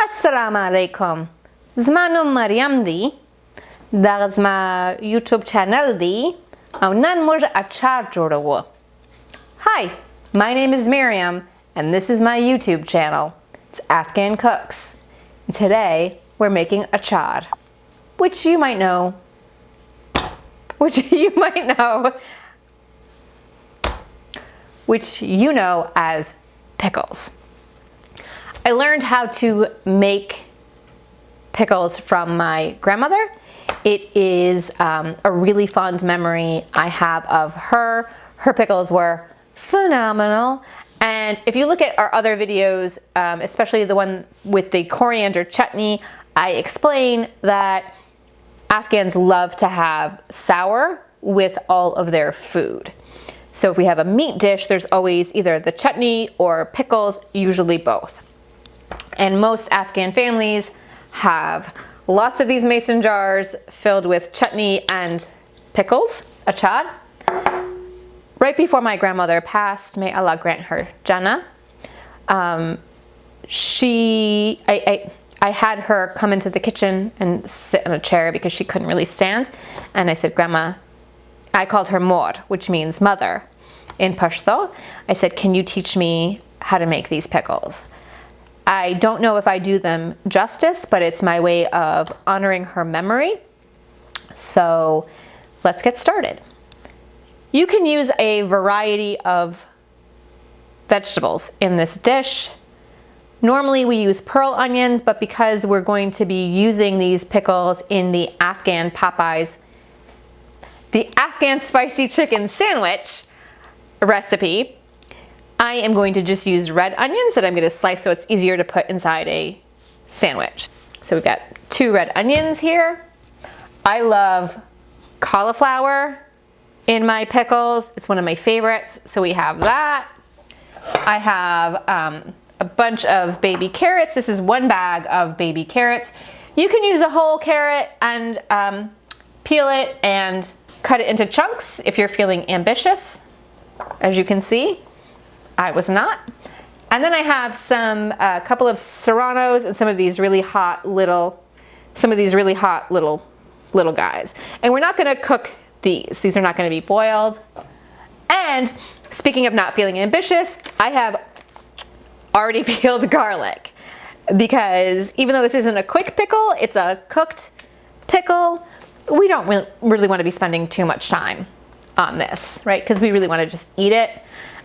Assalamu alaikum. Zmanum Mirriam di. Dar zma YouTube channel di. Au nan moj achar jodawo. Hi, my name is Mirriam, and this is my YouTube channel. It's Afghan Cooks. And today we're making achar, which you might know. Which you know as pickles. I learned how to make pickles from my grandmother. It is a really fond memory I have of her. Her pickles were phenomenal. And if you look at our other videos, especially the one with the coriander chutney, I explain that Afghans love to have sour with all of their food. So if we have a meat dish, there's always either the chutney or pickles, usually both. And most Afghan families have lots of these mason jars filled with chutney and pickles, achar. Right before my grandmother passed, may Allah grant her Jannah, I had her come into the kitchen and sit in a chair because she couldn't really stand. And I said, Grandma, I called her Mor, which means mother in Pashto. I said, can you teach me how to make these pickles? I don't know if I do them justice, but it's my way of honoring her memory. So let's get started. You can use a variety of vegetables in this dish. Normally we use pearl onions, but because we're going to be using these pickles in the Afghan Popeyes, the Afghan spicy chicken sandwich recipe, I am going to just use red onions that I'm going to slice so it's easier to put inside a sandwich. So we've got 2 red onions here. I love cauliflower in my pickles. It's one of my favorites, so we have that. I have a bunch of baby carrots. This is 1 bag of baby carrots. You can use a whole carrot and peel it and cut it into chunks if you're feeling ambitious. As you can see, I was not. And then I have a couple of serranos and some of these really hot little guys. And we're not gonna cook these. These are not gonna be boiled. And speaking of not feeling ambitious, I have already peeled garlic, because even though this isn't a quick pickle, it's a cooked pickle, we don't really want to be spending too much time on this, right? Because we really want to just eat it.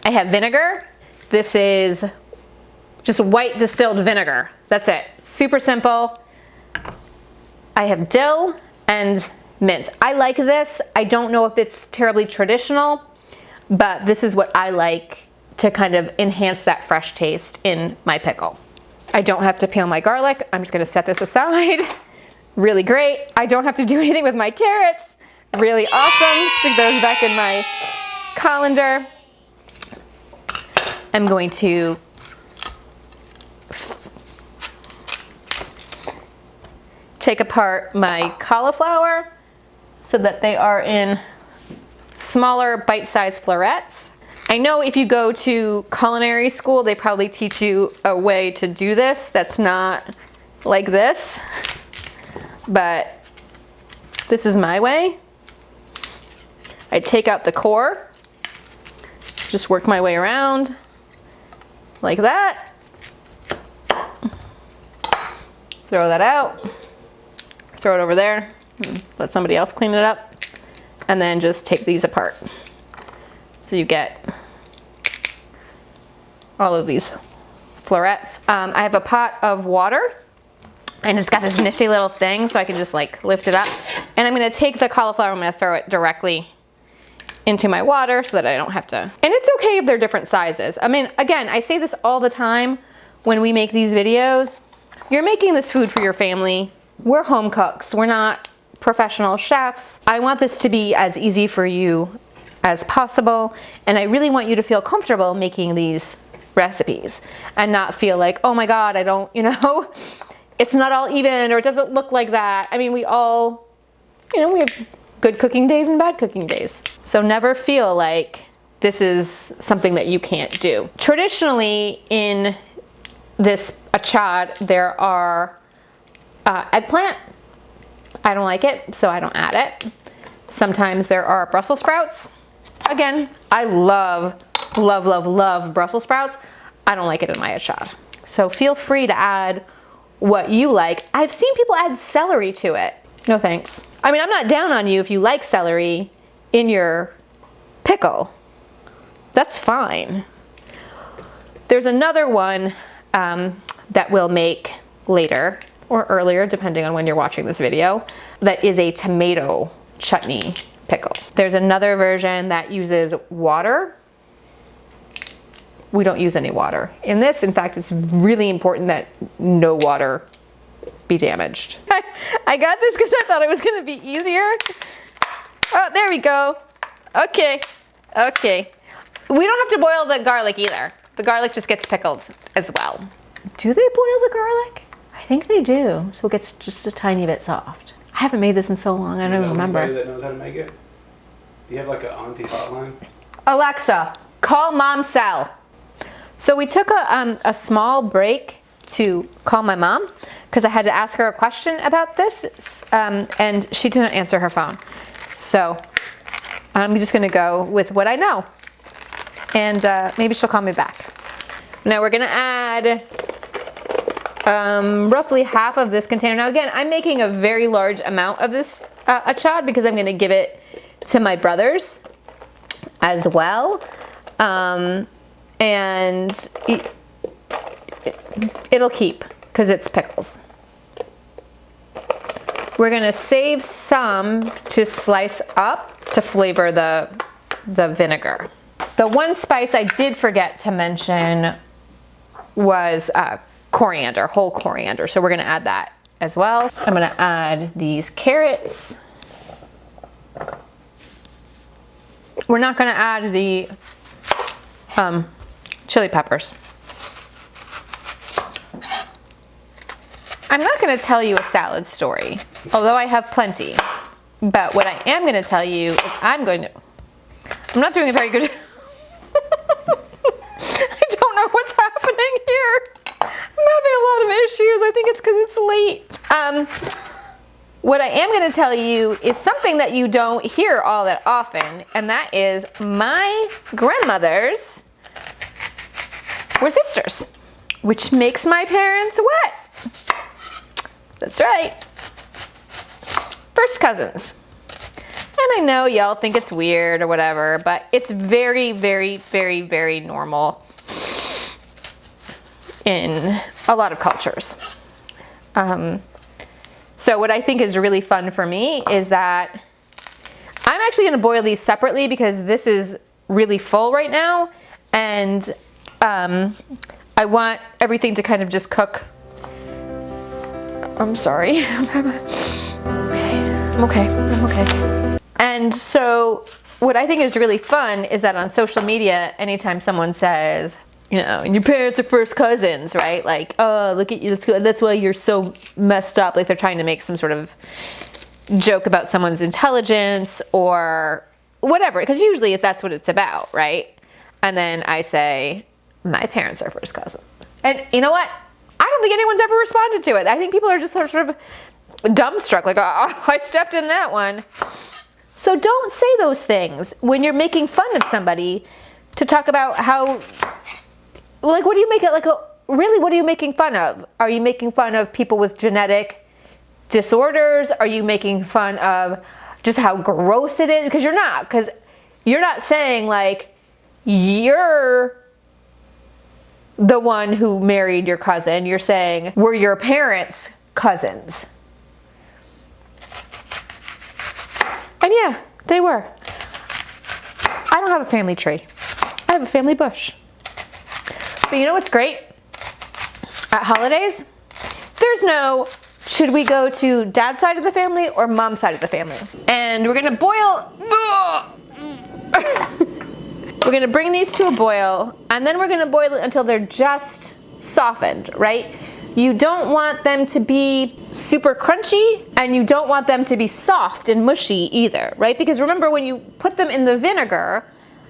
I have vinegar. This is just white distilled vinegar. That's it. Super simple. I have dill and mint. I like this. I don't know if it's terribly traditional, but this is what I like to kind of enhance that fresh taste in my pickle. I don't have to peel my garlic. I'm just gonna set this aside. Really great. I don't have to do anything with my carrots. Really awesome. Stick those back in my colander. I'm going to take apart my cauliflower so that they are in smaller bite-sized florets. I know if you go to culinary school, they probably teach you a way to do this that's not like this, but this is my way. I take out the core, just work my way around like that. Throw that out, throw it over there, let somebody else clean it up, and then just take these apart. So you get all of these florets. I have a pot of water, and it's got this nifty little thing, so I can just like lift it up. And I'm gonna take the cauliflower, I'm gonna throw it directly into my water so that I don't have to. And it's okay if they're different sizes. I mean, again, I say this all the time when we make these videos. You're making this food for your family. We're home cooks. We're not professional chefs. I want this to be as easy for you as possible, and I really want you to feel comfortable making these recipes and not feel like, oh my God, I don't, it's not all even, or it doesn't look like that. I mean, we all, we have good cooking days and bad cooking days. So never feel like this is something that you can't do. Traditionally in this achar, there are eggplant. I don't like it, so I don't add it. Sometimes there are Brussels sprouts. Again, I love, love, love, love Brussels sprouts. I don't like it in my achar. So feel free to add what you like. I've seen people add celery to it. No thanks. I mean, I'm not down on you if you like celery in your pickle. That's fine. There's another one that we'll make later or earlier, depending on when you're watching this video, that is a tomato chutney pickle. There's another version that uses water. We don't use any water in this. In fact, it's really important that no water be damaged. I got this because I thought it was gonna be easier. Oh, there we go. Okay, okay. We don't have to boil the garlic either. The garlic just gets pickled as well. Do they boil the garlic? I think they do, so it gets just a tiny bit soft. I haven't made this in so long, I don't even remember. Anybody that knows how to make it? Do you have like an auntie hotline? Alexa, call Mom Sal. So we took a small break to call my mom because I had to ask her a question about this, and she didn't answer her phone. So I'm just gonna go with what I know, and maybe she'll call me back. Now we're gonna add roughly half of this container. Now again, I'm making a very large amount of this achar because I'm gonna give it to my brothers as well. And it'll keep because it's pickles. We're gonna save some to slice up to flavor the vinegar. The one spice I did forget to mention was coriander, whole coriander. So we're gonna add that as well. I'm gonna add these carrots. We're not gonna add the chili peppers. I'm not gonna tell you a salad story, although I have plenty. But what I am gonna tell you is I'm not doing a very good I don't know what's happening here. I'm having a lot of issues. I think it's because it's late. What I am going to tell you is something that you don't hear all that often, and that is my grandmothers were sisters, which makes my parents what? That's right. First cousins. And I know y'all think it's weird or whatever, but it's very, very, very, very normal in a lot of cultures. So what I think is really fun for me is that I'm actually gonna boil these separately because this is really full right now, and I want everything to kind of just cook. I'm sorry. I'm okay. And so what I think is really fun is that on social media, anytime someone says, you know, your parents are first cousins, right? Like, oh, look at you, that's why you're so messed up. Like they're trying to make some sort of joke about someone's intelligence or whatever, because usually that's what it's about, right? And then I say, my parents are first cousins. And you know what? I don't think anyone's ever responded to it. I think people are just sort of dumbstruck, like, oh, I stepped in that one. So don't say those things when you're making fun of somebody to talk about how, like, what do you make it like a, really, what are you making fun of? Are you making fun of people with genetic disorders? Are you making fun of just how gross it is? Because you're not saying like, you're the one who married your cousin. You're saying, were your parents cousins? And yeah, they were. I don't have a family tree. I have a family bush. But you know what's great? At holidays, there's no, should we go to dad's side of the family or mom's side of the family? And we're gonna boil, we're gonna bring these to a boil, and then we're gonna boil it until they're just softened, right? You don't want them to be super crunchy, and you don't want them to be soft and mushy either, right? Because remember, when you put them in the vinegar,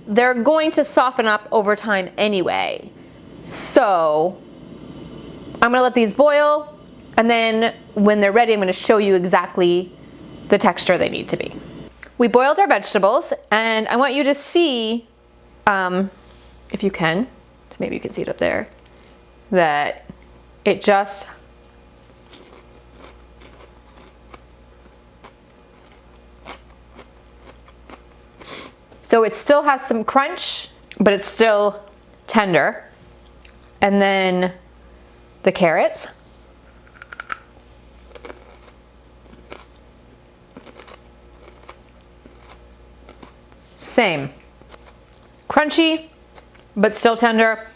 they're going to soften up over time anyway. So I'm gonna let these boil, and then when they're ready, I'm gonna show you exactly the texture they need to be. We boiled our vegetables, and I want you to see, if you can, so maybe you can see it up there, that it just so it still has some crunch, but it's still tender. And then the carrots. Same. Crunchy, but still tender.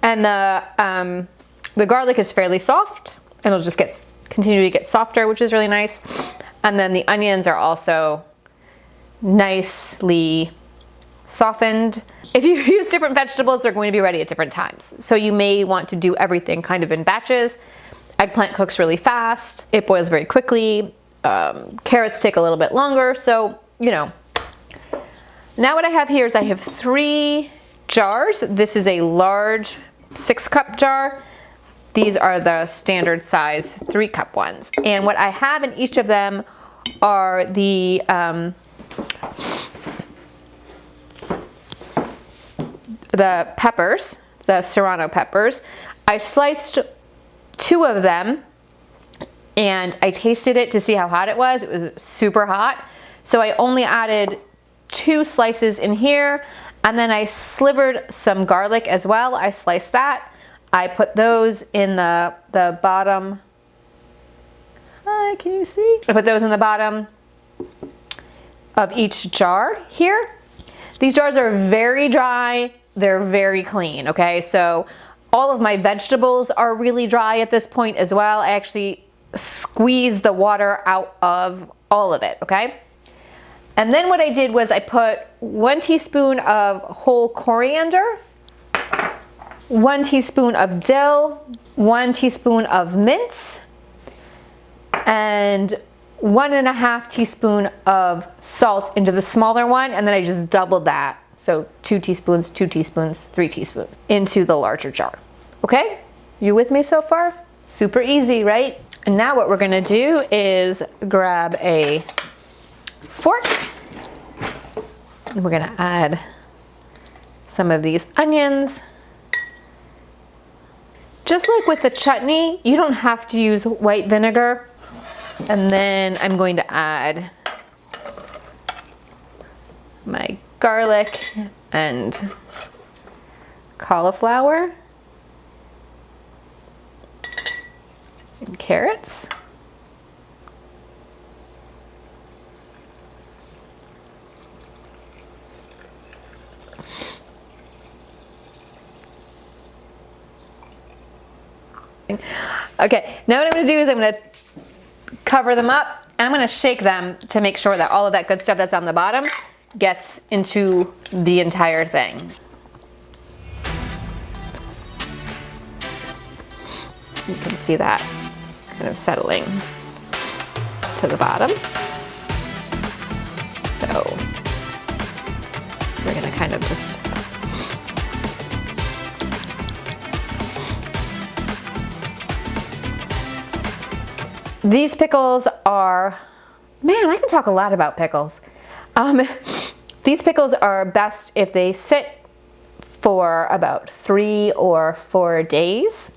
And the garlic is fairly soft, and it'll just continue to get softer, which is really nice. And then the onions are also nicely softened. If you use different vegetables, they're going to be ready at different times. So you may want to do everything kind of in batches. Eggplant cooks really fast. It boils very quickly. Carrots take a little bit longer. So, you know. Now what I have here is I have 3 jars. This is a large 6-cup jar. These are the standard size 3-cup ones. And what I have in each of them are the peppers, the serrano peppers. I sliced 2 of them and I tasted it to see how hot it was. It was super hot. So I only added 2 slices in here, and then I slivered some garlic as well. I sliced that. I put those in the bottom. Hi, can you see? I put those in the bottom of each jar here. These jars are very dry. They're very clean, okay? So all of my vegetables are really dry at this point as well. I actually squeezed the water out of all of it, okay? And then what I did was I put 1 teaspoon of whole coriander, 1 teaspoon of dill, 1 teaspoon of mince, and 1.5 teaspoon of salt into the smaller one, and then I just doubled that. So 2 teaspoons, 2 teaspoons, 3 teaspoons into the larger jar. Okay? You with me so far? Super easy, right? And now what we're gonna do is grab a fork, and we're gonna add some of these onions. Just like with the chutney, you don't have to use white vinegar. And then I'm going to add my garlic and cauliflower and carrots. Okay, now what I'm going to do is I'm going to cover them up, and I'm going to shake them to make sure that all of that good stuff that's on the bottom gets into the entire thing. You can see that kind of settling to the bottom. So we're going to kind of just these pickles are, man, I can talk a lot about pickles. These pickles are best if they sit for about 3 or 4 days.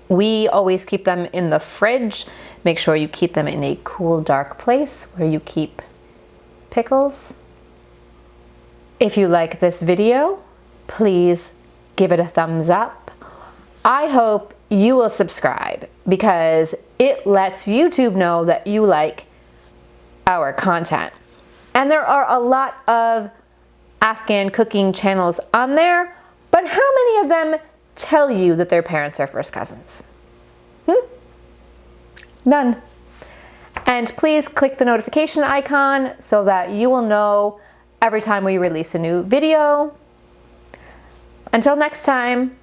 We always keep them in the fridge. Make sure you keep them in a cool, dark place where you keep pickles. If you like this video, please give it a thumbs up. I hope you will subscribe because it lets YouTube know that you like our content. And there are a lot of Afghan cooking channels on there, but how many of them tell you that their parents are first cousins? None. And please click the notification icon so that you will know every time we release a new video. Until next time,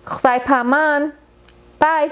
Khlai Paman. Bye.